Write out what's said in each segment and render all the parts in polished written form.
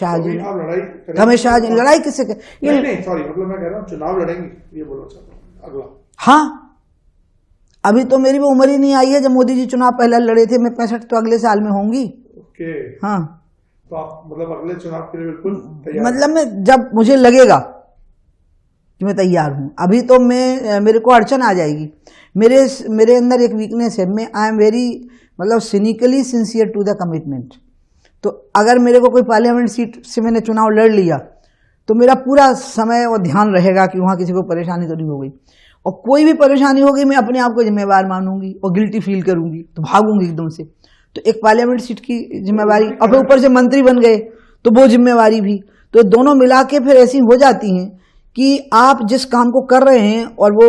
शाहजी तो आप लड़ाई करेंगे? हमें शाहजी लड़ाई किससे नहीं सॉरी, मतलब मैं कह रहा हूँ चुनाव लड़ेंगे, ये बोलना चाहता हूँ अगला। हाँ, अभी तो मेरी वो उम्र ही नहीं आई है जब मोदी जी चुनाव पहले लड़े थे। मैं 65 तो अगले साल में होंगी। ओके, हाँ, तो आप मतलब अगले चुनाव के लिए बिल्कुल तैयार हैं? मतलब मैं जब मुझे लगेगा कि मैं तैयार हूँ। अभी तो मैं मेरे को अड़चन आ जाएगी। मेरे अंदर एक वीकनेस है, मैं आई एम वेरी मतलब cynically sincere to the commitment. तो अगर मेरे को कोई पार्लियामेंट सीट से मैंने चुनाव लड़ लिया तो मेरा पूरा समय और ध्यान रहेगा कि वहाँ किसी को परेशानी तो नहीं हो गई, और कोई भी परेशानी होगी मैं अपने आप को जिम्मेवार मानूंगी और गिल्टी फील करूंगी, तो भागूंगी एकदम से। तो एक पार्लियामेंट सीट की जिम्मेवारी और फिर ऊपर से मंत्री बन गए तो वो जिम्मेवारी भी, तो दोनों मिला के फिर ऐसी हो जाती हैं कि आप जिस काम को कर रहे हैं और वो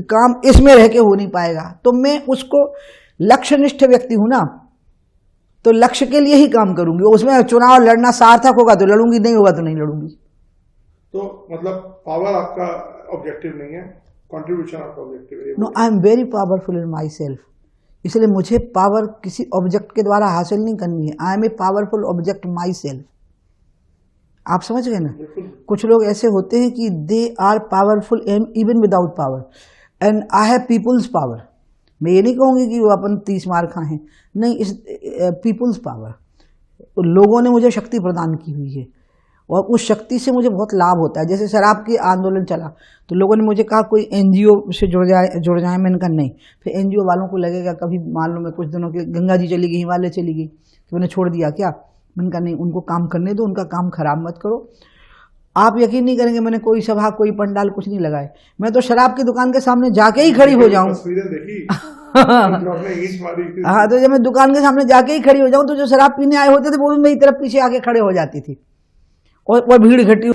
काम इसमें रह के हो नहीं पाएगा। तो मैं उसको लक्ष्यनिष्ठ व्यक्ति हूं ना, तो लक्ष्य के लिए ही काम करूंगी। उसमें चुनाव लड़ना सार्थक होगा तो लड़ूंगी, नहीं होगा तो नहीं लड़ूंगी। तो मतलब पावर आपका ऑब्जेक्टिव नहीं है, कंट्रीब्यूशन आपका ऑब्जेक्टिव है? No, I am very powerful in my self, इसलिए मुझे पावर किसी ऑब्जेक्ट के द्वारा हासिल नहीं करनी है। I am a powerful object my self. आप समझ गए ना? कुछ लोग ऐसे होते हैं कि they are powerful even without power, and I have peoples power. मैं ये नहीं कहूँगी कि वो अपन 30 मार खां हैं, नहीं, इस पीपुल्स पावर, लोगों ने मुझे शक्ति प्रदान की हुई है और उस शक्ति से मुझे बहुत लाभ होता है। जैसे शराब की आंदोलन चला तो लोगों ने मुझे कहा कोई एनजीओ से जुड़ जाए। मैंने कहा नहीं, फिर एनजीओ वालों को लगेगा कभी मान लो मैं कुछ दिनों के गंगा जी चली गई, हिमालय चली गई तो मैंने छोड़ दिया क्या? मैंने कहा नहीं, उनको काम करने दो, उनका काम खराब मत करो। आप यकीन नहीं करेंगे, मैंने कोई सभा कोई पंडाल कुछ नहीं लगाए। मैं तो शराब की दुकान के सामने जाके ही खड़ी हो जाऊं। हाँ, तो जब मैं दुकान के सामने जाके ही खड़ी हो जाऊं तो जो शराब पीने आए होते थे वो भी मेरी तरफ पीछे आके खड़े हो जाती थी और भीड़ इकट्ठी